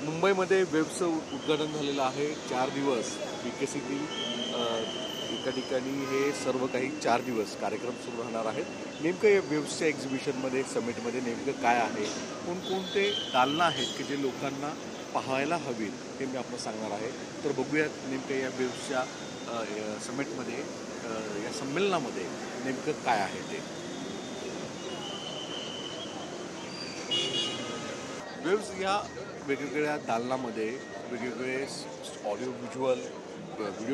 मुंबईमध्ये वेबचं उद्घाटन झालेलं आहे. 4 दिवस विकसितील एका ठिकाणी हे सर्व काही 4 दिवस कार्यक्रम सुरू राहणार आहेत. नेमकं या वेब्सच्या एक्झिबिशनमध्ये, समिटमध्ये नेमकं काय आहे? कोणकोणते दालनं आहेत की जे लोकांना पाहायला हवीत, हे मी आपल्याला सांगणार आहे. तर बघूयात नेमकं या वेब्सच्या समिटमध्ये, या संमेलनामध्ये नेमकं काय आहे ते. वेव्ज या वेगवेगळ्या दालनामध्ये वेगवेगळे ऑडिओ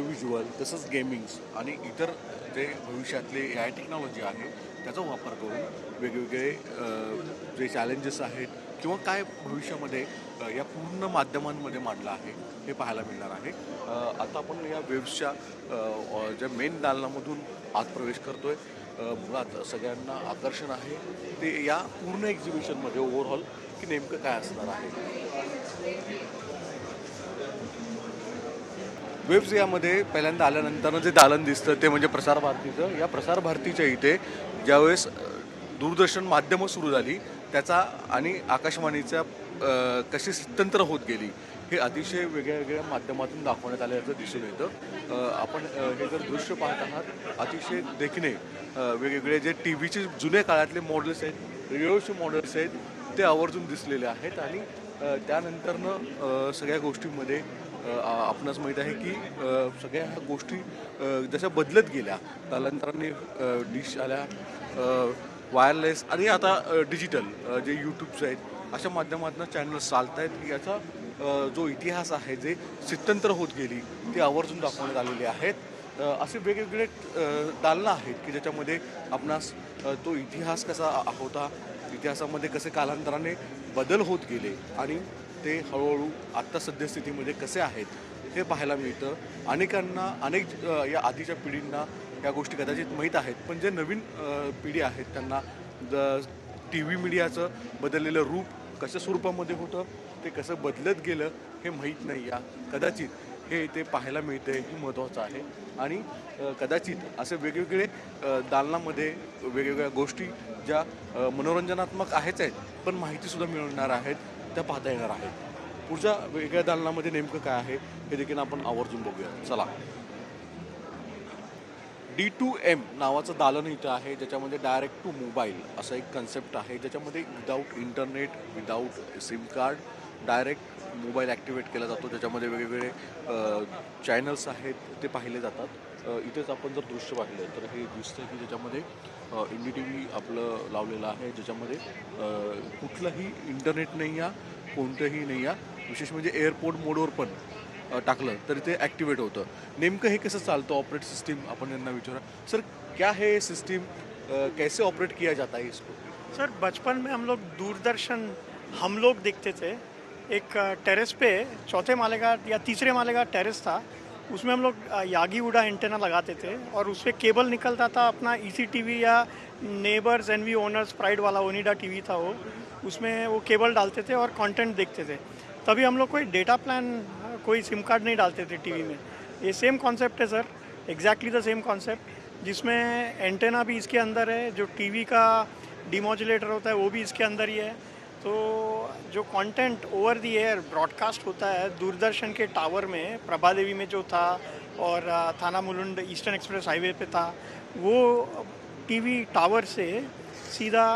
व्हिज्युअल तसंच गेमिंग्स आणि इतर जे भविष्यातले ए आय टेक्नॉलॉजी आहे त्याचा वापर करून वेगवेगळे जे चॅलेंजेस आहेत किंवा काय भविष्यामध्ये या पूर्ण माध्यमांमध्ये मांडलं आहे हे पाहायला मिळणार आहे. आता आपण या वेव्सच्या ज्या मेन दालनामधून आत प्रवेश करतोय. मुळात सगळ्यांना आकर्षण आहे ते या पूर्ण एक्झिबिशनमध्ये ओव्हरऑल की नेमकं काय असणार आहे. वेब्स यामध्ये पहिल्यांदा आल्यानंतर जे दालन दिसतं ते म्हणजे प्रसार भारतीचं. या प्रसार भारतीच्या इथे ज्यावेळेस दूरदर्शन माध्यमं सुरू झाली त्याचा आणि आकाशवाणीच्या कशी स्थित्यंतर होत गेली हे अतिशय वेगळ्या वेगळ्या माध्यमातून दाखवण्यात आल्याचं दिसून येतं. आपण हे जर दृश्य पाहत आहात अतिशय देखणे वेगवेगळे जे टी व्हीचे जुन्या काळातले मॉडेल्स आहेत, रेडिओचे मॉडेल्स आहेत ते आवर्जून दिसलेले आहेत. आणि त्यानंतरनं सगळ्या गोष्टींमध्ये आपणास माहीत आहे की सगळ्या ह्या गोष्टी जशा बदलत गेल्या कालांतराने, डिश आल्या, वायरलेस आणि आता डिजिटल जे यूट्यूबचे आहेत अशा माध्यमातून चॅनल्स चालत आहेत. याचा जो इतिहास आहे जे स्थित्यंतर होत गेली ती आवर्जून दाखवण्यात आलेली आहेत. असे वेगवेगळे दालनं आहेत की ज्याच्यामध्ये आपणास तो इतिहास कसा होता, इतिहासामध्ये कसे कालांतराने बदल होत गेले आणि ते हळूहळू आत्ता सद्यस्थितीमध्ये कसे आहेत हे पाहायला मिळतं. अनेक या आधीच्या पिढींना या गोष्टी कदाचित माहीत आहेत, पण जे नवीन पिढी आहेत त्यांना टी व्ही मीडियाचं बदललेलं रूप कशा स्वरूपामध्ये होतं, ते कसं बदलत गेलं हे माहीत नाही. कदाचित हे इथे पाहायला मिळतं हे महत्त्वाचं आहे. आणि कदाचित असे वेगवेगळे दालनामध्ये वेगवेगळ्या गोष्टी ज्या मनोरंजनात्मक आहेच आहेत पण माहितीसुद्धा मिळणार आहेत त्या पाहता येणार आहेत. पुढच्या वेगळ्या दालनामध्ये नेमकं काय आहे हे देखील आपण आवर्जून बघूया. चला. D2M नावाचं दालन इथं आहे ज्याच्यामध्ये डायरेक्ट टू मोबाईल असा एक कन्सेप्ट आहे, ज्याच्यामध्ये without internet, without SIM card direct mobile activate केला जातो. त्याच्यामध्ये वेगवेगळे चॅनल्स आहेत ते पाहिले जातात. इथेच आपण जर दृश्य पाहिलं तर हे दिसतं की ज्याच्यामध्ये NDTV आपलं लावलेलं आहे, ज्याच्यामध्ये कुठलंही इंटरनेट नाही आहे, कोणतंही नाही आहे. विशेष म्हणजे एअरपोर्ट मोडवर पण टाकलं तरी ते ॲक्टिवेट होतं. नेमकं हे कसं चालतं ऑपरेट सिस्टीम, आपण यांना विचारा. सर क्या है ये सिस्टम, कैसे ऑपरेट किया जाता है इसको? सर बचपन में हम लोग दूरदर्शन हम लोग देखते थे। एक टेरेस पे चौथे माले का या तीसरे माले का टेरेस था, उसमें हम लोग यागी उड़ा एंटेना लगाते थे और उसपे केबल निकलता था अपना ECTV या नेबर्स एनवी ओनर्स प्राइड वाला ओनिडा टीवी था वो, उसमें वो केबल डालते थे और कंटेंट देखते थे। तभी हम लोग कोई डेटा प्लान, कोई सिम कार्ड नहीं डालते थे टीवी में। ये सेम कॉन्सेप्ट है sir, exactly the same concept, जिसमें एंटेना भी इसके अंदर है, जो टीवी का डिमोजुलेटर होता है वो भी इसके अंदर ही है। तो जो content over the air broadcast होता है दूरदर्शन के टावर में, प्रभा देवी में जो था और थाना मुलुंड ईस्टर्न एक्सप्रेस हाईवे पे था, वो टीवी टावर से सीधा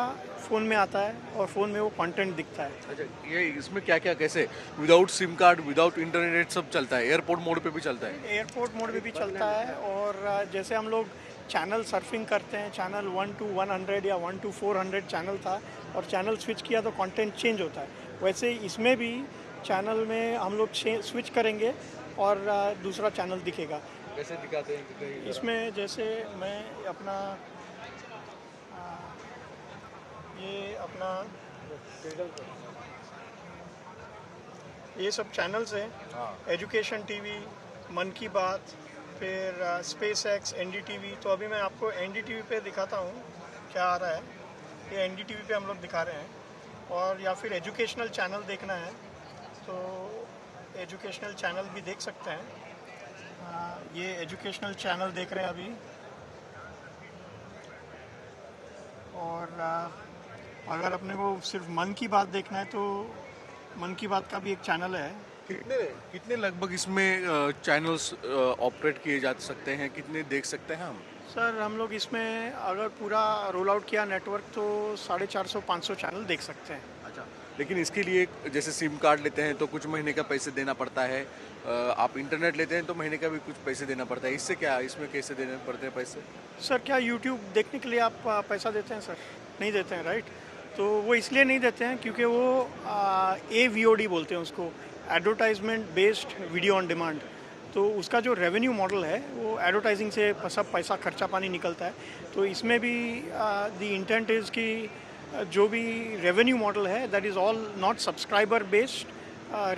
फ़ोन में आता है और फ़ोन में वो कंटेंट दिखता है। अच्छा, ये इसमें क्या क्या कैसे without sim card, without internet सब चलता है, एयरपोर्ट मोड पे भी चलता है? एयरपोर्ट मोड पे भी चलता है और जैसे हम लोग चैनल सर्फिंग करते हैं, चैनल 1 to 100 या 1 to 400 चैनल था और चैनल स्विच किया तो कंटेंट चेंज होता है, वैसे इसमें भी चैनल में हम लोग स्विच करेंगे और दूसरा चैनल दिखेगा। कैसे दिखाते हैं कि इसमें जैसे मैं अपना ये अपना ये सब चैनल्स हैं, एजुकेशन टीवी, मन की बात, फिर स्पेस एक्स, NDTV। तो अभी मैं आपको NDTV पे दिखाता हूँ क्या आ रहा है। ये NDTV पे हम लोग दिखा रहे हैं। और या फिर एजुकेशनल चैनल देखना है तो एजुकेशनल चैनल भी देख सकते हैं। ये एजुकेशनल चैनल देख रहे हैं अभी। और अगर अपने को सिर्फ मन की बात देखना है तो मन की बात का भी एक चैनल है। कितने कितने लगभग इसमें चैनल्स ऑपरेट किए जा सकते हैं, कितने देख सकते हैं हम? सर हम लोग इसमें अगर पूरा रोल आउट किया नेटवर्क तो 450-500 चैनल देख सकते हैं। अच्छा, लेकिन इसके लिए जैसे सिम कार्ड लेते हैं तो कुछ महीने का पैसे देना पड़ता है, आप इंटरनेट लेते हैं तो महीने का भी कुछ पैसे देना पड़ता है, इससे क्या इसमें कैसे देने पड़ते हैं पैसे? सर क्या यूट्यूब देखने के लिए आप पैसा देते हैं सर? नहीं देते हैं, राइट? तो वो इसलिए नहीं देते हैं क्योंकि वो AVOD बोलते हैं उसको, advertisement based video on demand. तो उसका जो रेवेन्यू मॉडल है वो एडवर्टाइजिंग से सब पैसा खर्चा पानी निकलता है। तो इसमें भी द इंटेंट इज़ कि जो भी रेवेन्यू मॉडल है that is all not subscriber based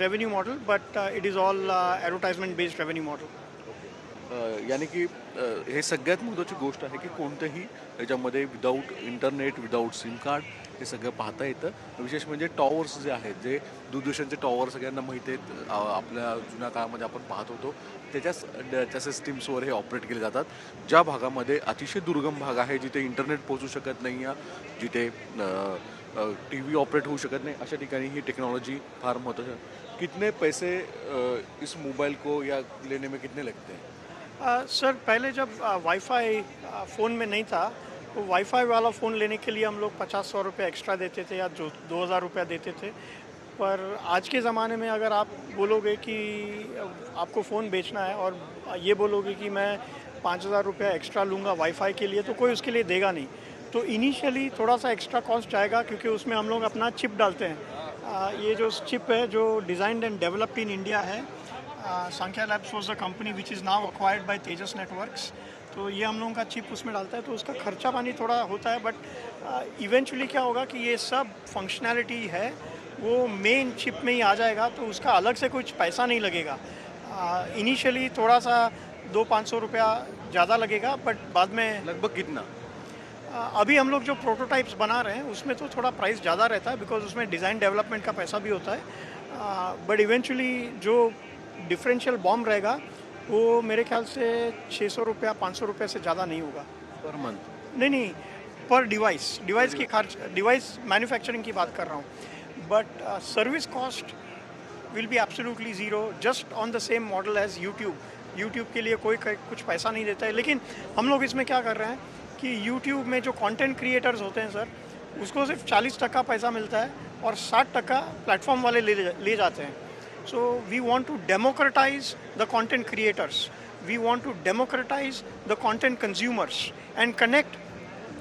revenue model but it is all advertisement based revenue model. यानी की हे सगळ्यात महत्त्वाची गोष्ट आहे की कोणतंही याच्यामध्ये without internet, without SIM card हे सगळं पाहता येतं. विशेष म्हणजे टॉवर्स जे आहेत, जे दूरदर्शनचे टॉवर सगळ्यांना माहिती आहेत, आपल्या जुन्या काळामध्ये आपण पाहत होतो त्या सिस्टीम्सवर हे ऑपरेट केले जातात. ज्या भागामध्ये अतिशय दुर्गम भाग आहे, जिथे इंटरनेट पोहोचू शकत नाही आहे, जिथे TV ऑपरेट होऊ शकत नाही, अशा ठिकाणी ही टेक्नॉलॉजी फार महत्त्वाची आहे. कितने पैसे इस मोबाइल को या लेने में कितने लगते हैं? सर पहले जब वाईफाई फ़ोन में नहीं था तो वाईफाई वाला फ़ोन लेने के लिए हम लोग 50-100 रुपये एक्स्ट्रा देते थे या जो 2,000 रुपया देते थे। पर आज के ज़माने में अगर आप बोलोगे कि आपको फ़ोन बेचना है और ये बोलोगे कि मैं 5,000 रुपया एक्स्ट्रा लूँगा वाईफाई के लिए तो कोई उसके लिए देगा नहीं। तो इनिशियली थोड़ा सा एक्स्ट्रा कॉस्ट जाएगा क्योंकि उसमें हम लोग अपना चिप डालते हैं। ये जो चिप है जो designed end developed in India है, संख्या labs was the company which is now acquired bye Tejas networks. तो ये हम लोगों का चिप उसमें डालता है तो उसका खर्चा पानी थोड़ा होता है बट इवेंचुअली क्या होगा कि ये सब फंक्शनैलिटी है वो मेन चिप में ही आ जाएगा तो उसका अलग से कुछ पैसा नहीं लगेगा। इनिशियली थोड़ा सा 200-500 रुपया ज़्यादा लगेगा बट बाद में लगभग कितना? अभी हम लोग जो प्रोटोटाइप्स बना रहे हैं उसमें तो थोड़ा प्राइस ज़्यादा रहता है बिकॉज उसमें डिज़ाइन डेवलपमेंट का पैसा भी होता है। बट इवेंचुअली जो डिफरेंशियल बॉम्ब रहेगा वो मेरे ख्याल से 600 रुपया 500 रुपये से ज़्यादा नहीं होगा पर मंथ? नहीं, पर डिवाइस की खर्च, डिवाइस मैन्युफैक्चरिंग की बात कर रहा हूँ but service cost will be absolutely zero just on the same model as YouTube के लिए कोई कुछ पैसा नहीं देता है। लेकिन हम लोग इसमें क्या कर रहे हैं कि यूट्यूब में जो कंटेंट क्रिएटर्स होते हैं सर उसको सिर्फ 40% पैसा मिलता है और 60% प्लेटफॉर्म वाले ले जाते हैं। So we want to democratize the content creators. We want to democratize the content consumers and connect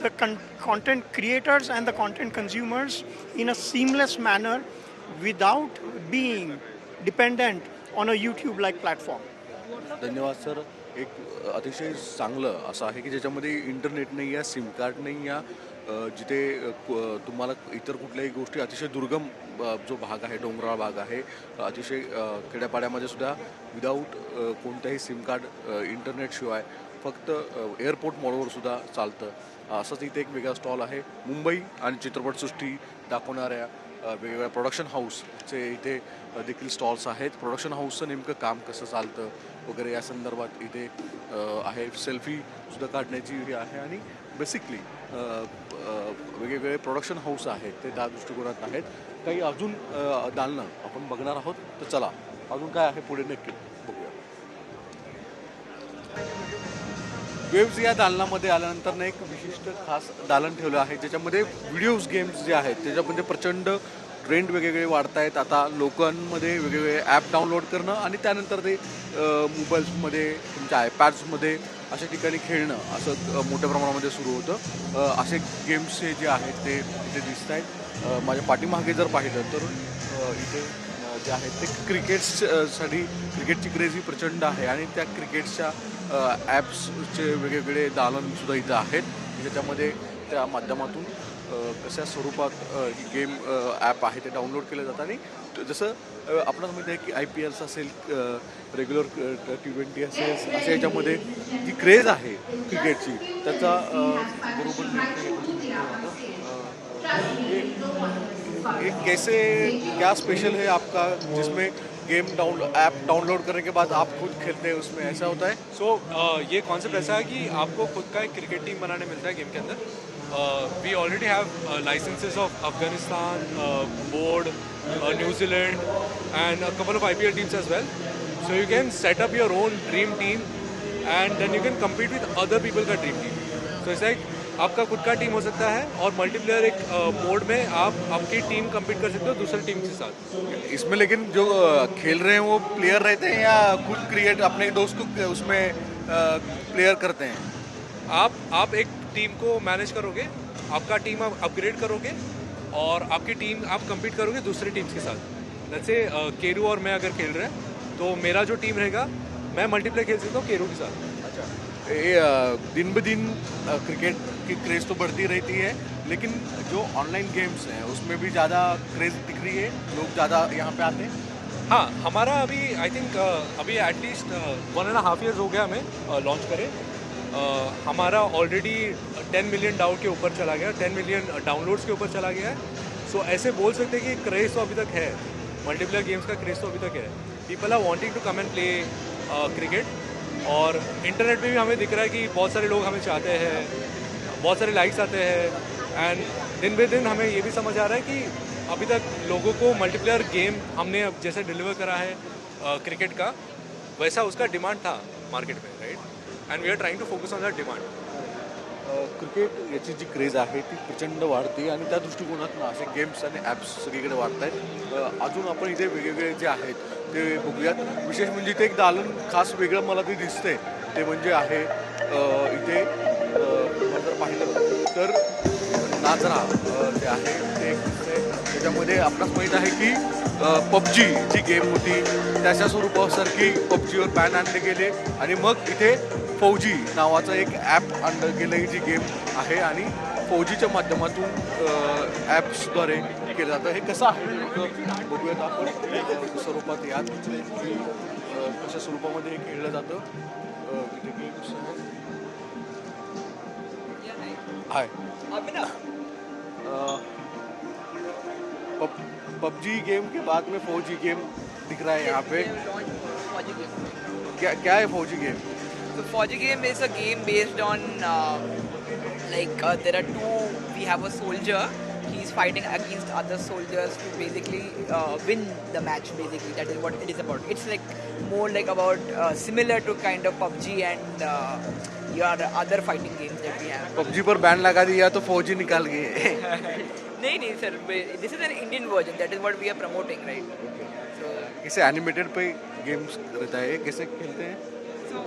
the content creators and the content consumers in a seamless manner without being dependent on a YouTube-like platform. धन्यवाद sir. एक अतिशय चांगलं असं आहे की ज्याच्यामध्ये internet नाही आहे, सिम कार्ड नाही आहे, जिथे तुम्हाला इतर कुठल्याही गोष्टी अतिशय दुर्गम जो भाग आहे, डोंगराळ भाग आहे, अतिशय खेड्यापाड्यामध्ये सुद्धा विदाऊट कोणत्याही सिम कार्ड, इंटरनेटशिवाय फक्त एअरपोर्ट मॉलवर सुद्धा चालतं. असंच इथे एक वेगळा स्टॉल आहे. मुंबई आणि चित्रपटसृष्टी दाखवणाऱ्या वेगवेगळ्या प्रोडक्शन हाऊसचे इथे देखील स्टॉल्स आहेत. प्रोडक्शन हाऊसचं नेमकं काम कसं चालतं वगैरे या संदर्भात इथे आहे. सेल्फीसुद्धा काढण्याची हे आहे आणि बेसिकली वेगवेगळे प्रोडक्शन हाऊस आहेत ते त्या दृष्टिकोनात आहेत. काही अजून दालनं आपण बघणार आहोत, तर चला अजून काय आहे पुढे नक्की बघूया. वेव्ज या दालनामध्ये आल्यानंतर एक विशिष्ट खास दालन ठेवलं आहे ज्याच्यामध्ये व्हिडिओज गेम्स जे आहेत त्याच्यामध्ये प्रचंड ट्रेंड वेगवेगळे वाढत आहेत. आता लोकांमध्ये वेगवेगळे ॲप डाउनलोड करणं आणि त्यानंतर ते मोबाईल्समध्ये, तुमच्या आयपॅड्समध्ये अशा ठिकाणी खेळणं असं मोठ्या प्रमाणामध्ये सुरू होतं. असे गेम्स जे आहेत ते इथे दिसत आहेत. माझ्या पाठीमागे जर पाहिलं तर इथे जे आहेत ते क्रिकेट्ससाठी, क्रिकेटची क्रेझी प्रचंड आहे आणि त्या क्रिकेटच्या ॲप्सचे वेगवेगळे दालनसुद्धा इथं आहेत ज्याच्यामध्ये त्या माध्यमातून कशा स्वरूपात ही गेम ॲप आहे ते डाउनलोड केले जातात. आणि जसं आपल्याला माहिती आहे की IPL असेल, रेग्युलर T20 असेल, अशा याच्यामध्ये जी क्रेज आहे क्रिकेटची त्याचा बरोबर कैसे क्या स्पेशल है आपका जिसमें गेम ऐप डाउनलोड करने के बाद आप खुद खेलते हैं उसमें, ऐसा होता है? ये कॉन्सेप्ट ऐसा है कि आपको खुद का एक क्रिकेट टीम बनाने मिलता है गेम के अंदर we already have licenses of Afghanistan, Board, New Zealand, and a couple of IPL teams as well. So you can set up your own dream team, and then you can compete with other people का dream team. So it's like आपका खुद का team हो सकता है और multiplayer एक मोड में आप आपकी टीम compete कर सकते हो दूसरे टीम के साथ. इसमें लेकिन जो खेल रहे हैं वो प्लेयर रहते हैं या खुद क्रिएट अपने दोस्त को उसमें प्लेयर करते हैं? आप एक टीम को मैनेज करोगे, आपका टीम आप अपग्रेड करोगे और आपकी टीम आप compete करोगे दूसरे टीम्स के साथ. जैसे केरू और मैं अगर खेल रहे हैं तो मेरा जो टीम रहेगा मैं मल्टीप्लेयर खेल सकता हूँ केरू के साथ. ये दिन ब दिन क्रिकेट की क्रेज़ तो बढ़ती रहती है, लेकिन जो ऑनलाइन गेम्स हैं उसमें भी ज़्यादा क्रेज़ दिख रही है, लोग ज़्यादा यहाँ पे आते हैं. हाँ, हमारा अभी आई थिंक अभी एटलीस्ट 1.5 years हो गया हमें लॉन्च करे. हमारा ऑलरेडी 10 million डाउन के ऊपर चला गया, 10 million डाउनलोड्स के ऊपर चला गया है. सो ऐसे बोल सकते हैं कि क्रेज़ तो अभी तक है, मल्टीप्लेयर गेम्स का क्रेज़ तो अभी तक है. People are wanting to come and play cricket. और इंटरनेट पे भी हमें दिख रहा है कि बहुत सारे लोग हमें चाहते हैं, बहुत सारे लाइक्स आते हैं. एंड दिन बे दिन हमें ये भी समझ आ रहा है कि अभी तक लोगों को मल्टीप्लेयर गेम हमने अब जैसे डिलीवर करा है क्रिकेट का, वैसा उसका डिमांड था मार्केट में, right. And we are trying to focus on that demand. Cricket याची जी क्रेज आहे ती प्रचंड वाढते आणि त्या दृष्टिकोनातून असे गेम्स आणि ॲप्स सगळीकडे वाढत आहेत. अजून आपण इथे वेगवेगळे जे आहेत ते बघूयात. विशेष म्हणजे इथे एक दालन खास वेगळं मला ते दिसतंय, ते म्हणजे आहे इथे आपण जर पाहिलं तर नाजरा जे आहे ते एक दिसतंय. त्याच्यामध्ये आपणास माहीत आहे की पबजी जी गेम होती त्याच्या स्वरूपासारखी पबजीवर बॅन आणले गेले आणि मग इथे फौजी नावाचं एक ॲप आणलं गेलं जी गेम आहे आणि फौजीच्या माध्यमातून ॲप्सद्वारे केलं जातं. हे कसं आहे नेमकं बघूयात आपण स्वरूपात यात की कशा स्वरूपामध्ये हे खेळलं जातं. इथे गेम्स आहे. पबजी गेम के बाद में फौजी गेम दिख रहा है यहाँ पे. क्या है फौजी game? So Fauji game is a game based on there are two. We have a soldier. He's fighting against other soldiers to basically win the match. Basically, that is what it is about. It's like more like about similar to kind of PUBG and your other fighting games that we have. PUBG per ban लगा दिया तो फौजी निकाल गए. नहीं sir. This is an Indian version. That is what we are promoting, right? So इसे animated पे games रहता है, कैसे खेलते हैं? so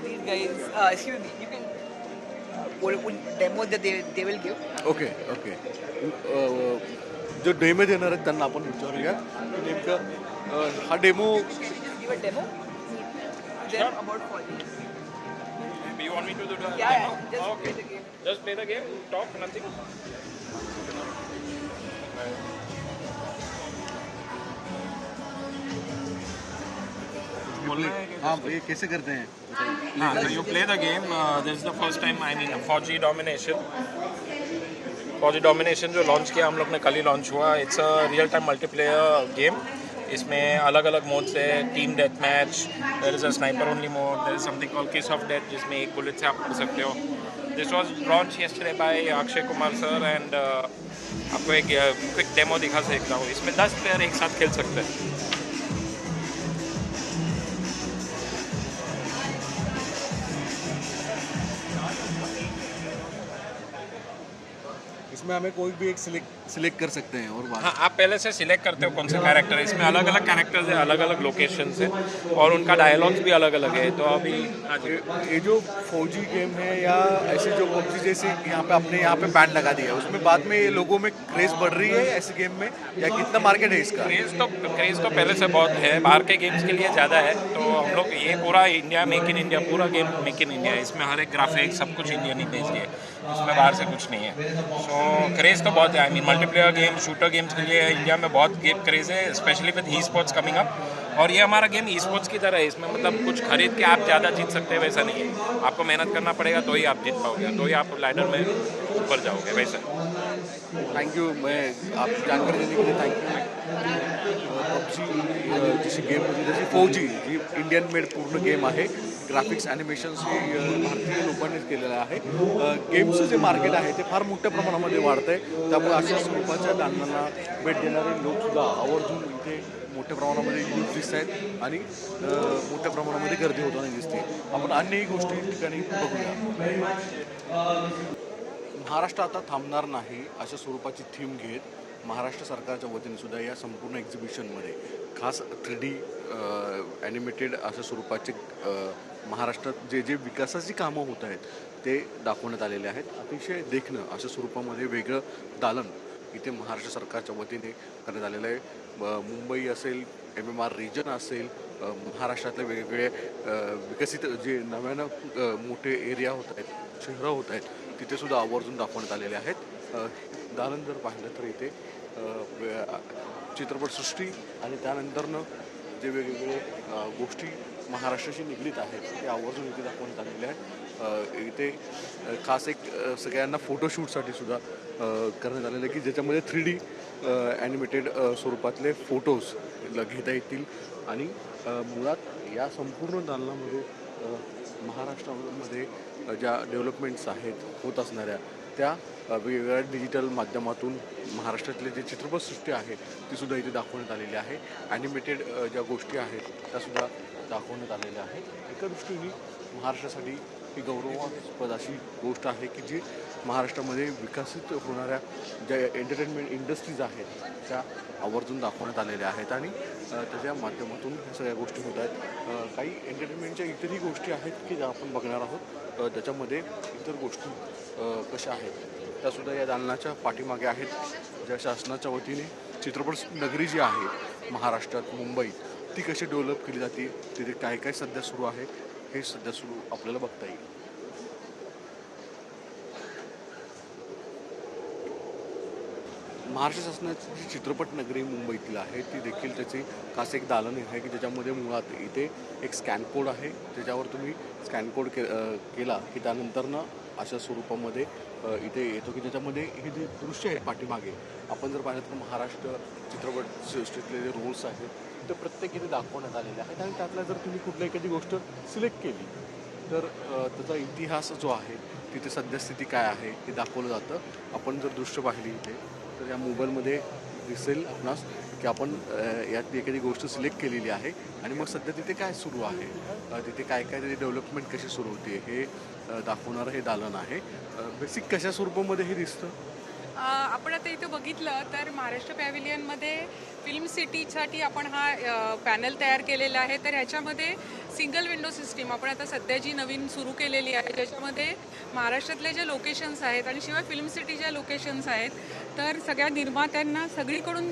these guys, excuse me, you can demo that they will give. Okay. जो डेमो देणार आहेत त्यांना आपण विचारूया की नेमकं हा demo Give a demo. Them about Fauji. Do you want me to do the Yeah, demo? just Okay. play the game. Just play the game, talk, nothing. हाँ ये कैसे करते हैं? So you play the game. This is the first time I mean Fauji Domination. Fauji Domination जो launch किया हम लोग ने कल ही लॉन्च हुआ. It's a real time multiplayer game. इसमें अलग अलग मोड्स है. Team death match, there is a sniper only mode, there is something called kiss of death जिसमें एक बुलेट से आप कर सकते हो. दिस वाज launch yesterday bye Akshay Kumar sir end आपको एक क्विक डेमो दिखा सकता हूँ. इसमें 10 प्लेयर एक साथ खेल सकते हैं. इसमें हमें कोई भी एक सिलेक्ट कर सकते हैं और बात. हाँ, आप पहले से सिलेक्ट करते हो कौन सा कैरेक्टर है. इसमें अलग अलग कैरेक्टर्स है, अलग अलग लोकेशंस है और उनका डायलॉग्स भी अलग अलग है. तो अभी हाँ जी, ये जो फौजी गेम है या ऐसे जो पबजी जैसे यहाँ पे बैन लगा दिया उसमें बाद में ये लोगों में क्रेज बढ़ रही है ऐसे गेम में, या कितना मार्केट है इसका? क्रेज़ तो पहले से बहुत है. बाहर के गेम्स के लिए ज़्यादा है. तो हम लोग ये पूरा इंडिया मेक इन इंडिया, पूरा गेम मेक इन इंडिया. इसमें हर एक ग्राफिक सब कुछ इंडियन ही भेज दिए. इसमें बाहर से कुछ नहीं है. सो क्रेज़ तो बहुत है. I mean multiplayer game, shooter games के लिए इंडिया में बहुत गेम क्रेज़ है, especially with esports coming up. और ये हमारा गेम ई स्पोर्ट्स की तरह है. इसमें मतलब कुछ खरीद के आप ज़्यादा जीत सकते हैं वैसा नहीं है. आपको मेहनत करना पड़ेगा तो ही आप जीत पाओगे, तो ही आप लैडर में ऊपर जाओगे वैसा. थैंक यू, मैं आपकी जानकारी देने के लिए थैंक यू. पबजी जशी गेम होती जशी फौजी जी इंडियन मेड पूर्ण गेम आहे. ग्राफिक्स ॲनिमेशन्स हे भारतीय लोकांनीच केलेलं आहे. गेमचं जे मार्केट आहे ते फार मोठ्या प्रमाणामध्ये वाढतं आहे. त्यामुळे अशा स्वरूपाच्या दालनांना भेट देणारे लोकसुद्धा आवर्जून इथे मोठ्या प्रमाणामध्ये यूज दिसत आहेत आणि मोठ्या प्रमाणामध्ये गर्दी होताना दिसते. आपण अन्यही गोष्टी ठिकाणी बघूया. महाराष्ट्र आता थांबणार नाही अशा स्वरूपाची थीम घेत महाराष्ट्र सरकारच्या वतीने सुद्धा या संपूर्ण एक्झिबिशनमध्ये खास 3D ॲनिमेटेड अशा स्वरूपाचे महाराष्ट्रात जे जे विकासाची कामं होत आहेत ते दाखवण्यात आलेले आहेत. अतिशय देखणं अशा स्वरूपामध्ये वेगळं दालन इथे महाराष्ट्र सरकारच्या वतीने करण्यात आलेलं आहे. मुंबई असेल, MMR रिजन असेल, महाराष्ट्रातले वेगवेगळे विकसित जे नव्यानं मोठे एरिया होत आहेत, शहरं होत आहेत, तिथे सुद्धा आवर्जून दाखवण्यात आलेले आहेत. दालन जर पाहिलं तर इथे चित्रपटसृष्टी आणि त्यानंतरनं जे वेगवेगळे गोष्टी महाराष्ट्राशी निगडीत आहेत ते आवर्जून इथे दाखवण्यात आलेले आहेत. इथे खास एक सगळ्यांना फोटोशूटसाठी सुद्धा करण्यात आलेलं आहे की ज्याच्यामध्ये 3D ॲनिमेटेड स्वरूपातले फोटोज घेता येतील आणि मुळात या संपूर्ण दालनामध्ये महाराष्ट्रामध्ये ज्या डेव्हलपमेंट्स आहेत होत असणाऱ्या त्या वेगवेगळ्या डिजिटल माध्यमातून महाराष्ट्रातले जे चित्रपटसृष्टी आहे तीसुद्धा इथे दाखवण्यात आलेली आहे. ॲनिमेटेड ज्या गोष्टी आहेत त्यासुद्धा दाखवण्यात आलेल्या आहेत. एका दृष्टीने महाराष्ट्रासाठी ही गौरवास्पद अशी गोष्ट आहे की जी महाराष्ट्रामध्ये विकसित होणाऱ्या ज्या एंटरटेनमेंट इंडस्ट्रीज आहेत त्या आवर्जून दाखवण्यात आलेल्या आहेत आणि त्याच्या माध्यमातून ह्या सगळ्या गोष्टी होत आहेत. काही एंटरटेनमेंटच्या इतरही गोष्टी आहेत की ज्या आपण बघणार आहोत. त्याच्यामध्ये इतर गोष्टी कशा आहेत त्यासुद्धा या दालनाच्या पाठीमागे आहेत. ज्या शासनाच्या वतीने चित्रपट नगरी जी आहे महाराष्ट्रात, मुंबईत, ती कशी डेव्हलप केली जाते, तिथे काय काय सध्या सुरू आहे हे सध्या सुरू आपल्याला बघता येईल. महाराष्ट्र शासनाची जी चित्रपट नगरी मुंबईतील आहे ती देखील त्याची खास एक दालन आहे की ज्याच्यामध्ये मुळात इथे एक स्कॅन कोड आहे. ज्याच्यावर तुम्ही स्कॅन कोड केला की त्यानंतरनं अशा स्वरूपामध्ये इथे येतो की ज्याच्यामध्ये हे जे दृश्य आहे पाठीमागे आपण जर पाहिलं तर महाराष्ट्र चित्रपट सृष्टीतले जे रोल्स आहेत ते प्रत्येक इथे दाखवण्यात आलेले आहेत आणि त्यातल्या जर तुम्ही कुठली एखादी गोष्ट सिलेक्ट केली तर त्याचा इतिहास जो आहे तिथे सद्यस्थिती काय आहे हे दाखवलं जातं. आपण जर दृश्य पाहिली इथे तर या मोबाईलमध्ये दिसेल आपणास की आपण यातली एखादी गोष्ट सिलेक्ट केलेली आहे आणि मग सध्या तिथे काय सुरू आहे, तिथे काय काय त्याची डेव्हलपमेंट कशी सुरू होते हे दाखवणारं हे दालन आहे. बेसिक कशा स्वरूपामध्ये हे दिसतं. आपण आता इथं बघितलं तर महाराष्ट्र पॅव्हिलियनमध्ये फिल्म सिटीसाठी आपण हा पॅनल तयार केलेला आहे. तर ह्याच्यामध्ये सिंगल विंडो सिस्टीम आपण आता सध्या जी नवीन सुरू केलेली आहे ज्याच्यामध्ये महाराष्ट्रातले जे लोकेशन्स आहेत आणि शिवाय फिल्म सिटी ज्या लोकेशन्स आहेत तर सगळ्या निर्मात्यांना सगळीकडून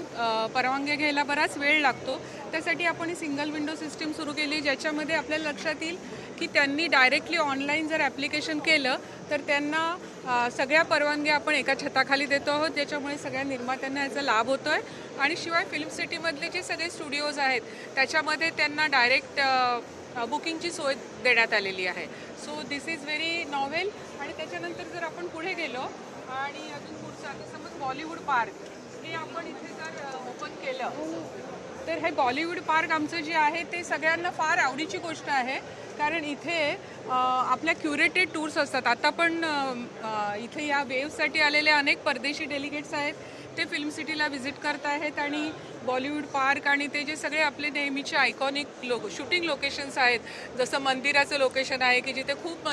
परवानगी घ्यायला बराच वेळ लागतो. त्यासाठी आपण ही सिंगल विंडो सिस्टीम सुरू केली ज्याच्यामध्ये आपल्याला लक्षात येईल की त्यांनी डायरेक्टली ऑनलाईन जर ॲप्लिकेशन केलं तर त्यांना सगळ्या परवानग्या आपण एका छताखाली देतो आहोत ज्याच्यामुळे सगळ्या निर्मात्यांना याचा लाभ होतो आहे. आणि शिवाय फिल्म सिटीमधले जे सगळे स्टुडिओज आहेत त्याच्यामध्ये त्यांना डायरेक्ट बुकिंगची सोय देण्यात आलेली आहे. So this is very novel. आणि त्याच्यानंतर जर आपण पुढे गेलो आणि अजून पुढचं आता समज बॉलिवूड पार्क हे आपण इथे जर ओपन केलं तर हे बॉलिवूड पार्क आमचं जे आहे ते सगळ्यांना फार आवडीची गोष्ट आहे कारण इथे आपल्या क्युरेटेड टूर्स असतात. आता पण इथे या वेव्हसाठी आलेले अनेक परदेशी डेलिगेट्स आहेत ते फिल्म सिटीला व्हिजिट करत आहेत आणि बॉलिवूड पार्क आणि ते जे सगळे आपले नेहमीचे आयकॉनिक शूटिंग लोकेशन्स आहेत जसं मंदिराचं लोकेशन आहे की जिथे खूप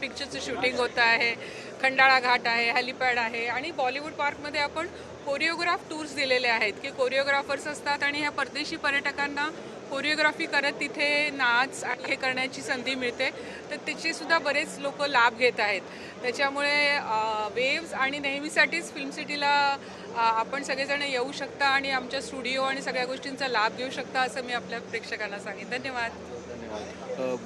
पिक्चरचं शूटिंग होतं आहे, खंडाळा घाट आहे, हेलिपॅड आहे आणि बॉलिवूड पार्कमध्ये आपण कोरिओग्राफ टूर्स दिलेले आहेत की कोरिओग्राफर्स असतात आणि ह्या परदेशी पर्यटकांना कोरिओग्राफी करत तिथे नाच आणि हे करण्याची संधी मिळते. तर त्याचेसुद्धा बरेच लोक लाभ घेत आहेत. त्याच्यामुळे वेव्स आणि नेहमीसाठीच फिल्म सिटीला आपण सगळेजण येऊ शकता आणि आमच्या स्टुडिओ आणि सगळ्या गोष्टींचा लाभ घेऊ शकता असं मी आपल्या प्रेक्षकांना सांगेन. धन्यवाद.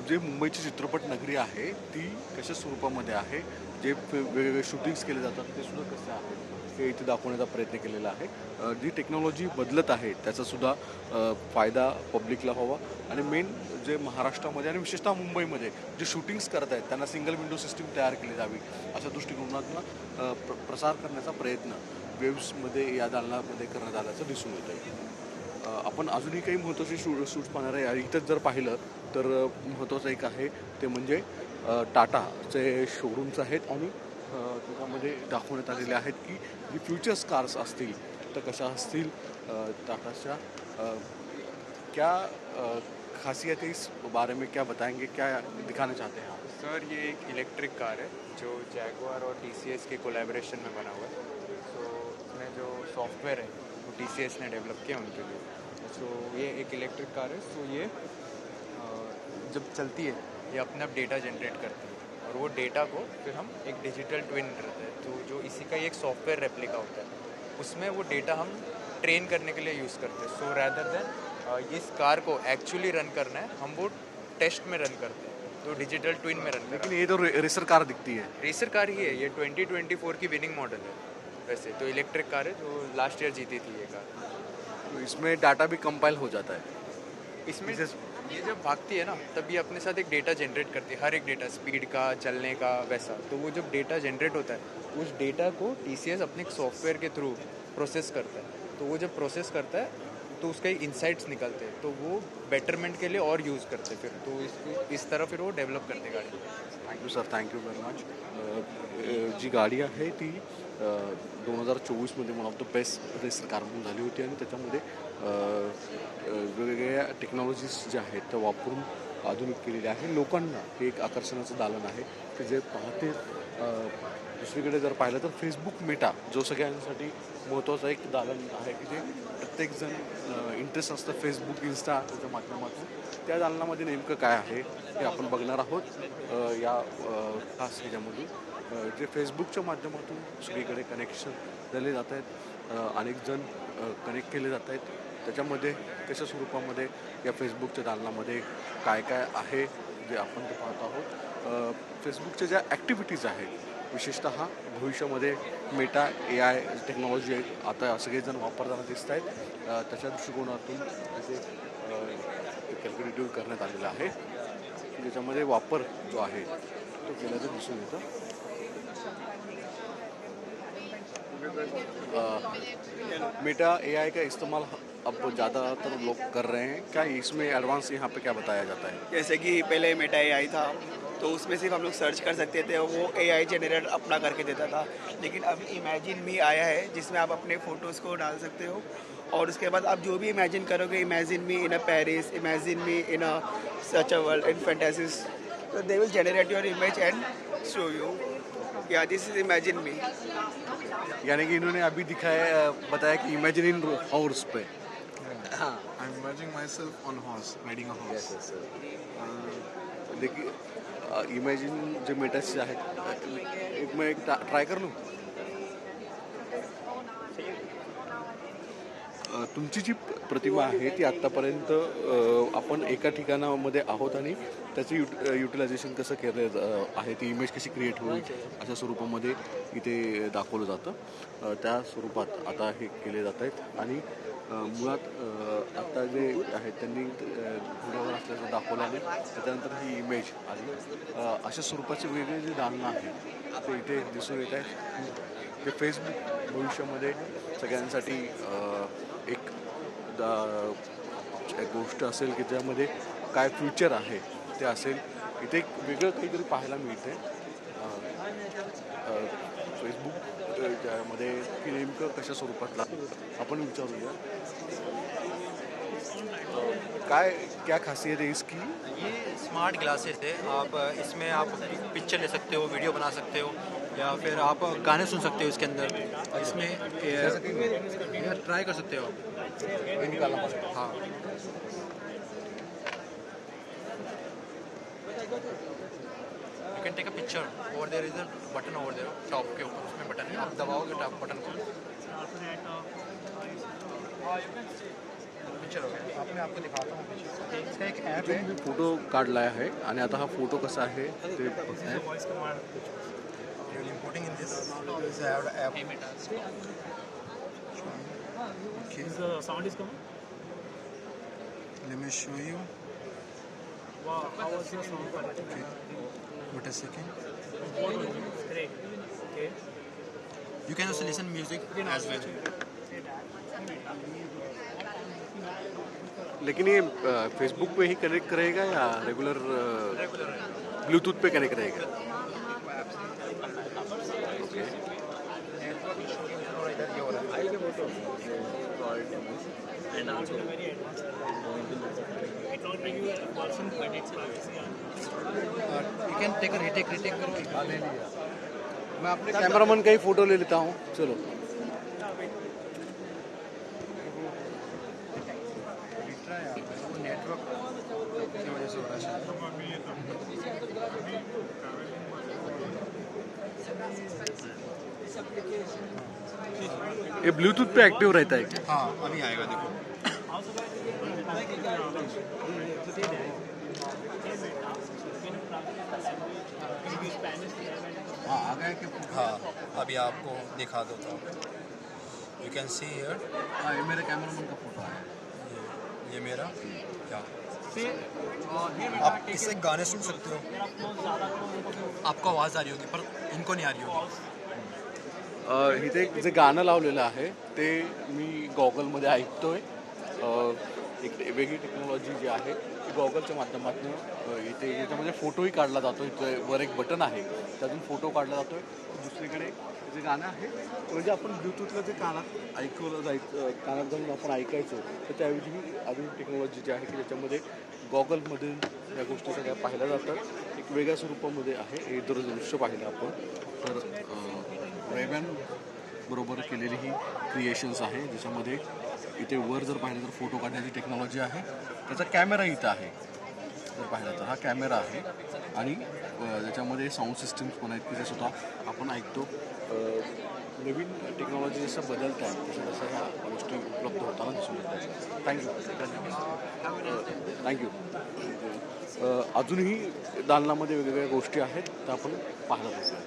जे मुंबईची चित्रपट नगरी आहे ती कशा स्वरूपामध्ये आहे, जे वेगवेगळे शूटिंग्स केले जातात ते सुद्धा कसं आहे हे इथे दाखवण्याचा प्रयत्न केलेला आहे. जी टेक्नॉलॉजी बदलत आहे त्याचासुद्धा फायदा पब्लिकला व्हावा आणि मेन जे महाराष्ट्रामध्ये आणि विशेषतः मुंबईमध्ये जे शूटिंग्स करत आहेत त्यांना सिंगल विंडो सिस्टीम तयार केली जावी अशा दृष्टिकोनातून प्रसार करण्याचा प्रयत्न वेव्समध्ये या दालनामध्ये करण्यात आल्याचं दिसून येत आहे. आपण अजूनही काही महत्त्वाचे शूट्स पाहणार आहे. इथंच जर पाहिलं तर महत्त्वाचं एक आहे ते म्हणजे टाटाचे शोरूम्स आहेत आणि त्याच्यामध्ये दाखवण्यात आलेले आहेत की जी फ्युचर्स कार्स असतील तर कशा असतील, टाटाच्या क्या खासियत है इस बारे में, क्या बताएंगे, क्या दिखाना चाहते हैं आप? सर ये एक इलेक्ट्रिक कार है जो जैगुआर और TCS के कोलैबोरेशन में बना हुआ है. सो इसमें जो सॉफ्टवेयर है वो TCS ने डेवलप किया उनके लिए. सो ये एक इलेक्ट्रिक कार है. सो ये जब चलती है ये अपने आप डेटा जनरेट करती है और वो डेटा को फिर हम एक डिजिटल ट्विन करते हैं. तो जो इसी का ही एक सॉफ्टवेयर रेप्लिका होता है उसमें वो डेटा हम ट्रेन करने के लिए यूज़ करते हैं. सो रैदर देन इस कार को एक्चुअली रन करना है हम वो टेस्ट में रन करते हैं, तो डिजिटल ट्विन में रन करते लेकिन ये तो रेसर कार दिखती है. हैं. रेसर कार ही है ये. 2024 की विनिंग मॉडल है. वैसे तो इलेक्ट्रिक कार है जो लास्ट ईयर जीती थी ये कार. तो इसमें डाटा भी कंपाइल हो जाता है. इसमें ये जब भागती है ना तब ये अपने साथ एक डेटा जनरेट करती है, हर एक डेटा, स्पीड का, चलने का, वैसा. तो वो जब डेटा जनरेट होता है उस डेटा को TCS अपने एक सॉफ्टवेयर के थ्रू प्रोसेस करता है. तो वो जब प्रोसेस करता है तो उसके इंसाइट्स निकलते हैं, तो वो बेटरमेंट के लिए और यूज़ करते हैं फिर. तो इस तरह फिर वो डेव्हलप करते गाडी. Thank you sir, thank you very much. जी गाडी आहे ती 2024मध्ये one of the best racer car म्हणून झाली होती आणि त्याच्यामध्ये वेगवेगळ्या टेक्नॉलॉजीज ज्या आहेत त्या वापरून आधुनिक केलेल्या आहे. लोकांना हे एक आकर्षणाचं दालन आहे की जे पाहते. दुसरीकडे जर पाहिलं तर फेसबुक मेटा जो सगळ्यांसाठी महत्त्वाचा एक दालन आहे की जे प्रत्येकजण इंटरेस्ट असतं फेसबुक, इन्स्टा त्याच्या माध्यमातून. त्या दालनामध्ये नेमकं काय आहे हे आपण बघणार आहोत या खास ह्याच्यामधून. जे फेसबुकच्या माध्यमातून सगळीकडे कनेक्शन झाले जात आहेत, अनेक जण कनेक्ट केले जात आहेत. त्याच्यामध्ये कशा स्वरूपामध्ये या फेसबुकच्या दालनामध्ये काय काय आहे जे आपण ते पाहत आहोत. फेसबुकच्या ज्या ॲक्टिव्हिटीज आहेत विशेषतः भविष्यामध्ये मेटा AI टेक्नॉलॉजी आता सगळेजण वापरताना दिसत आहेत. त्याच्या दृष्टिकोनातून त्याचे कॅल्क्युलेटिव्ह करण्यात आलेलं आहे ज्याच्यामध्ये वापर जो आहे तो केल्याचं दिसून येतं. मेटा AI का इस्तेमाल अब ज़्यादातर लोग कर रहे हैं. क्या इसमें एडवांस यहाँ पे क्या बताया जाता है? जैसे कि पहले मेटा AI था तो उसमें सिर्फ हम लोग सर्च कर सकते थे, वो AI जनरेट अपना करके देता था. लेकिन अभी इमेजिन मी आया है जिसमें आप अपने फ़ोटोज़ को डाल सकते हो और उसके बाद आप जो भी इमेजिन करोगे, imagine me in a Paris, imagine me in a such a world, in fantasies, तो they will generate your image and show you. या दिस इज इमेजिन मी. यानी कि इन्होंने अभी बताया कि इमेजिन इन हॉर्स पे. हाँ, I'm imagining myself on horse, riding a horse. देखिए इमेजिन जे मेटाचे आहेत मैं एक ट्राय कर लूँ. तुमची जी प्रतिमा आहे ती आत्तापर्यंत आपण एका ठिकाणामध्ये आहोत आणि त्याचं युटिलायझेशन कसं केलं आहे, ती इमेज कशी क्रिएट होईल अशा स्वरूपामध्ये इथे दाखवलं जातं. त्या स्वरूपात आता हे केले जात आहेत आणि मुळात आत्ता जे आहेत त्यांनी व्हिडिओवर असल्याचं दाखवल्याने त्याच्यानंतर ही इमेज आली. अशा स्वरूपाचे वेगळे जे दालनं आहेत ते इथे दिसून येत आहेत. ते फेसबुक भविष्यामध्ये सगळ्यांसाठी एक गोष्ट असेल की ज्यामध्ये काय फ्युचर आहे ते असेल. इथे एक वेगळं काहीतरी पाहायला मिळते फेसबुक ज्यामध्ये की नेमकं कशा स्वरूपातला आपण विचारूया. काय क्या खासियत है इसकी? ये स्मार्ट ग्लासेस है. आप इसमें आप पिक्चर ले सकते हो, वीडियो बना सकते हो या फिर आप गाने सुन सकते हो इसके अंदर. इसमें ट्राई कर सकते हो आप. हाँ, you can take a picture. Over there is a button over there top के ऊपर, उसमें बटन है, आप दबाओगे टॉप बटन को पिक्चर हो गया. आपने आपको दिखाता हूँ पिक्चर. इसका एक ऐप है. मी फोटो काढला आहे आणि आता हा फोटो कसा आहे ते बघताय. Importing in this is an app. Okay. The sound is coming. Let me show you. Wow, how was your sound quality? Okay. Wait a second. Great. Okay. You can also listen music as well. लेकिन ये Facebook पे ही connect करेगा या regular Bluetooth पे connect रहेगा? Okay. And also very advanced. It not bring you a version, but it's You can take a retake करो. ले लिया. मैं अपने कैमरामैन का ही फोटो ले लेता हूँ. चलो. नेटवर्क की वजह से हो रहा है. ये ब्लूटूथ पे एक्टिव रहता है क्या? हाँ अभी आएगा देखो. हाँ आ गया कि हाँ अभी आपको दिखा देता हूँ. You can see here. हाँ ये मेरे कैमरामैन का फोटो है. ये मेरा क्या आप इससे गाने सुन सकते हो. आपको आवाज़ आ रही होगी पर इनको नहीं आ रही होगी. इथे जे गाणं लावलेलं आहे ते मी गॉगलमध्ये ऐकतोय. एक वेगळी टेक्नॉलॉजी जी आहे ती गॉगलच्या माध्यमातून इथे याच्यामध्ये फोटोही काढला जातो. इथे वर एक बटन आहे त्यातून फोटो काढला जातोय. दुसरीकडे जे गाणं आहे म्हणजे आपण ब्लूटूथला जे कानात ऐकवलं जायचं, कानात घालून आपण ऐकायचो, तर त्याऐवजी अजून टेक्नॉलॉजी जी आहे की ज्याच्यामध्ये गॉगलमधून या गोष्टी सगळ्या पाहिल्या जातात. एक वेगळ्या स्वरूपामध्ये आहे हे जर दृश्य पाहिलं आपण तर रेबॅन बरोबर केलेली ही क्रिएशन्स आहे ज्याच्यामध्ये इथे वर जर पाहिलं तर फोटो काढण्याची टेक्नॉलॉजी आहे. त्याचा कॅमेरा इथं आहे. जर पाहिलं तर हा कॅमेरा आहे आणि त्याच्यामध्ये साऊंड सिस्टीम्स पण आहेत की ते सुद्धा आपण ऐकतो. नवीन टेक्नॉलॉजी जसं बदलत आहे तसं तसं ह्या गोष्टी उपलब्ध होताना दिसून येत आहेत. थँक्यू. अजूनही दालनामध्ये वेगवेगळ्या गोष्टी आहेत त्या आपण पाहायला बघूया.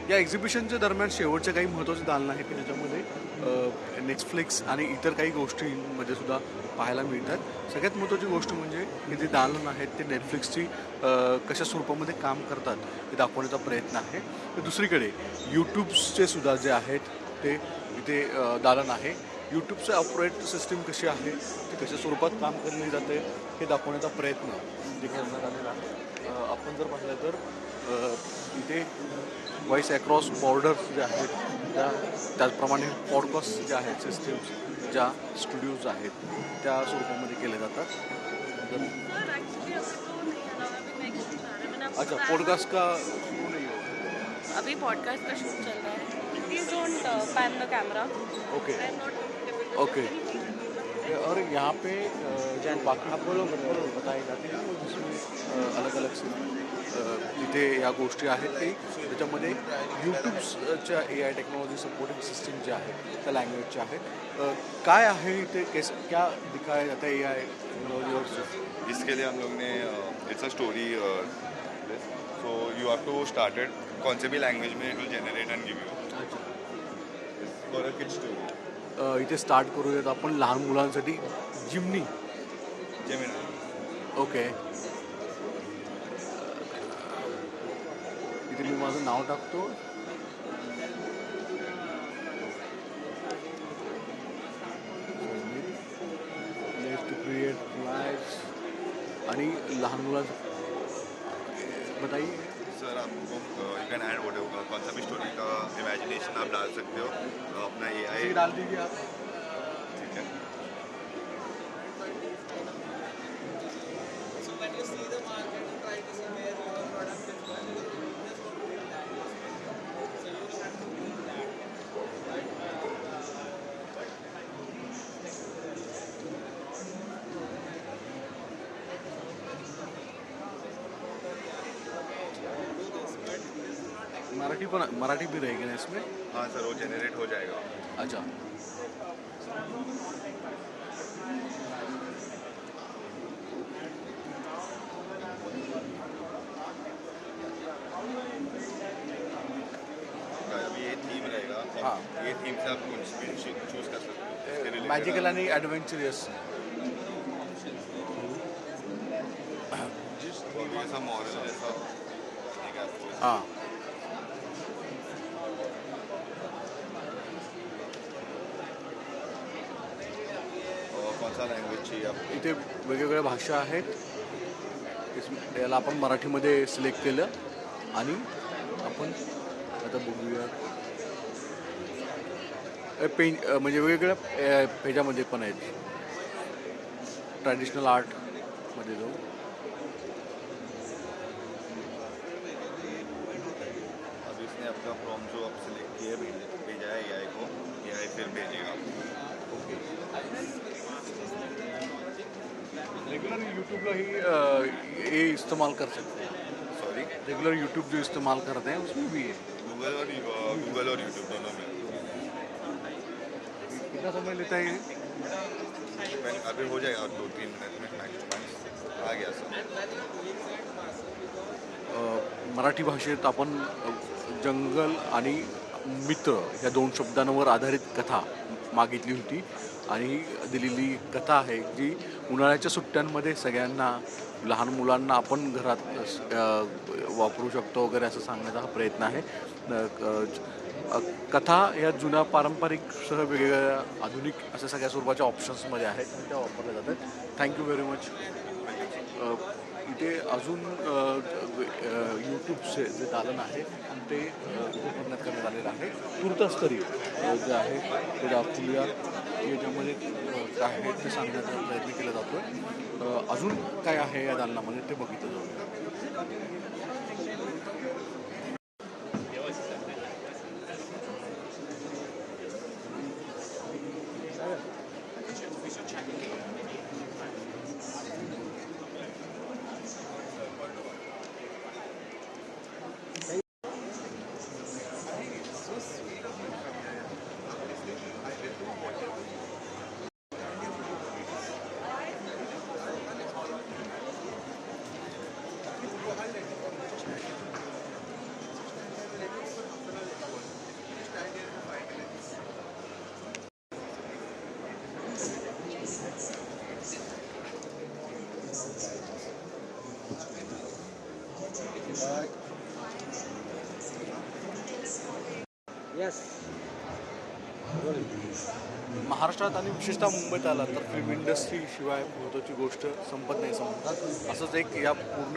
या एक्झिबिशनच्या दरम्यान शेवटच्या काही महत्त्वाचे दालनं आहेत की ज्याच्यामध्ये नेटफ्लिक्स आणि इतर काही गोष्टींमध्ये सुद्धा पाहायला मिळतात. सगळ्यात महत्त्वाची गोष्ट म्हणजे हे जे दालन आहेत ते नेटफ्लिक्सची कशा स्वरूपामध्ये काम करतात हे दाखवण्याचा प्रयत्न आहे. तर दुसरीकडे यूट्यूबचे सुद्धा जे आहेत ते इथे दालन आहे. यूट्यूबचं ऑपरेट सिस्टीम कशी आहे ती कशा स्वरूपात काम केली जाते हे दाखवण्याचा प्रयत्न जे करण्यात आलेला आहे. आपण जर पाहिलं तर इथे व्हॉइस अक्रॉस बॉर्डर्स जे आहेत त्याचप्रमाणे पॉडकास्ट जे आहेत सिस्टीम्स ज्या स्टुडिओज आहेत त्या स्वरूपामध्ये केले जातात. अच्छा पॉडकास्ट का अभी पॉडकास्ट का शूट चल रहा है. प्लीज डोंट पैन द कैमरा. Okay okay. और यहाँ पे बाकी आप लोग बताए जाते हैं जिसमें अलग अलग इथे या गोष्टी आहेत की त्याच्यामध्ये यूट्यूबच्या AI टेक्नॉलॉजी सपोर्टिंग सिस्टीम जे आहे त्या लँग्वेजच्या आहेत. काय आहे इथे क्या दिखाया जाता है AI टेक्नोलॉजी और इसके लिए हम लोग ने it's a story so you have to start it कौन से भी लैंग्वेज में it will generate and give you for a kids story. इथे स्टार्ट करूयात आपण लहान मुलांसाठी जिमनी. ओके. इथे मी माझं नाव टाकतो. टू क्रिएट लाइव्स आणि लहान मुलांचं बताइए सर. आपको यू कैन ऐड वोट कौन सा भी स्टोरी का इमेजिनेशन आप डाल सकते हो. अपना AI डाल दीजिए आप. ठीक है. मराठी भी रहेगी ना इसमें? हाँ सर वो जनरेट हो जाएगा. अच्छा. अभी ये थीम रहेगा. हाँ. ये थीम से आप कुछ भी चूज कर सकते हो. मॅजिकल आणि ॲडव्हेंचरस. जैसा मॉरल जैसा के आसपास. हां कौन सा लैंग्वेज चाहिए आपको? इथे वेगवेगळ्या भाषा आहेत. याला आपण मराठीमध्ये सिलेक्ट केलं आणि आपण आता बघूया म्हणजे वेगवेगळ्या ह्याच्यामध्ये पण आहेत. ट्रॅडिशनल आर्टमध्ये जाऊ. अब इसने आपका प्रॉम्प्ट जो आप सिलेक्ट किया भेजा है AI को, AI फिर भेजेगा. रेगुलर यूट्यूबला ही ये इस्तेमाल कर सकते हैं. सॉरी, रेगुलर यूट्यूब जो इस्तेमाल करते हैं उसमें भी है. गूगल और यूट्यूब दोनों में. कितना समय लेता है ये? अभी हो जाएगा 2-3 मिनट में मैक्स टू मैक्स. आ गया सर. मराठी भाषेत आपण जंगल आणि मित्र या 2 शब्दांवर आधारित कथा मागितली होती आणि दिलेली कथा आहे जी उन्हाळ्याच्या सुट्ट्यांमध्ये सगळ्यांना लहान मुलांना आपण घरात वापरू शकतो वगैरे असं सांगण्याचा हा प्रयत्न आहे. कथा या जुन्या पारंपरिकसह वेगवेगळ्या आधुनिक अशा सगळ्या स्वरूपाच्या ऑप्शन्समध्ये आहेत आणि त्या वापरल्या जातात. Thank you very much. इथे अजून यूट्यूबचे जे दालन आहे ते इथे करण्यात आलेलं आहे. तुर्तास्तरीय जे आहे ते दाखवूया याच्यामध्ये काय आहे ते सांगण्याचा प्रयत्न केला जातो. अजून काय आहे या दालनामध्ये ते बघितलं जाऊ. महाराष्ट्रात आणि विशेषतः मुंबईत आला तर फिल्म इंडस्ट्री शिवाय महत्त्वाची गोष्ट संपत नाही समजतात. असंच एक या पूर्ण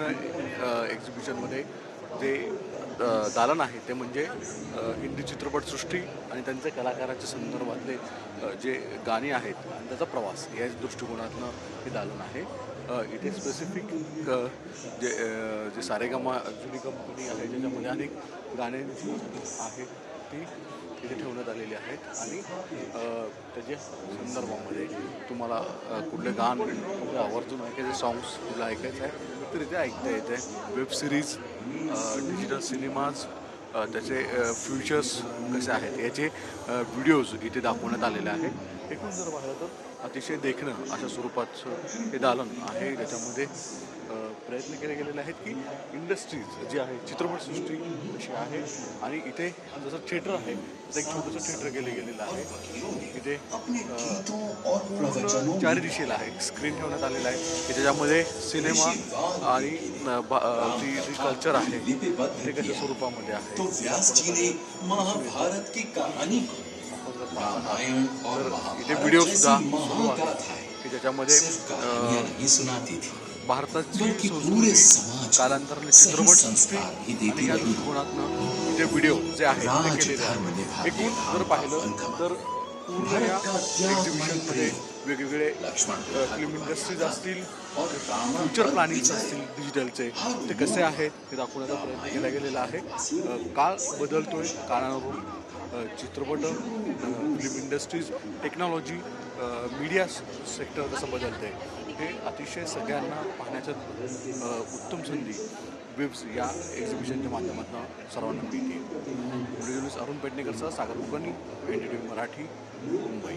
एक्झिबिशनमध्ये जे दालन आहे ते म्हणजे हिंदी चित्रपटसृष्टी आणि त्यांच्या कलाकाराच्या संदर्भातले जे गाणी आहेत आणि त्याचा प्रवास या दृष्टिकोनातनं हे दालन आहे. इथे स्पेसिफिक जे सारेगामा जुनी कंपनी आहे ज्याच्यामध्ये अनेक गाण्यांची आहे ती इथे ठेवण्यात आलेली आहेत आणि त्याच्या संदर्भामध्ये तुम्हाला कुठले गाण कुठल्या आवर्जून ऐकायचे सॉंग्स कुठलं ऐकायचं आहे तर इथे ऐकता येते. वेब सिरीज, डिजिटल सिनेमाज, त्याचे फ्युचर्स कसे आहेत याचे व्हिडिओज इथे दाखवण्यात आलेले आहेत. एकूण जर पाहिलं तर अतिशय देखणं अशा स्वरूपाचं हे दालन आहे ज्याच्यामध्ये प्रयत्न केले गेलेले आहेत की इंडस्ट्रीज जी आहे चित्रपटसृष्टी कशी आहे आणि इथे जसं थिएटर आहे तसं एक छोटंसं थिएटर केलं गेलेलं आहे. इथे पूर्ण 4 दिशेला आहे स्क्रीन ठेवण्यात आलेलं आहे की ज्याच्यामध्ये सिनेमा आणि जी कल्चर आहे ते कशा स्वरूपामध्ये आहे. इथे व्हिडिओ सुद्धा सुरू आहे की ज्याच्यामध्ये भारताची संस्कृती कालांतराने चित्रपटसृष्टी आणि या दृष्टिकोनातनं इथे व्हिडिओ जे आहेत ते केलेले आहेत. एकूण जर पाहिलं तर पूर्ण या एक्झिबिशनमध्ये वेगवेगळे फिल्म इंडस्ट्रीज असतील, फ्युचर प्लॅनिंग्स असतील डिजिटलचे ते कसे आहेत हे दाखवण्याचा प्रयत्न केला गेलेला आहे. काळ बदलतोय, काळानुरूप चित्रपट, film industries, technology, media sector कसं बदलतं आहे हे अतिशय सगळ्यांना पाहण्याच्या उत्तम संधी वेब्स या एक्झिबिशनच्या माध्यमातून सर्वांना मिळते. व्हिडिओ जर्नलिस्ट अरुण पेडणेकरसह सागर कुलकर्णी, NDTV मराठी, मुंबई.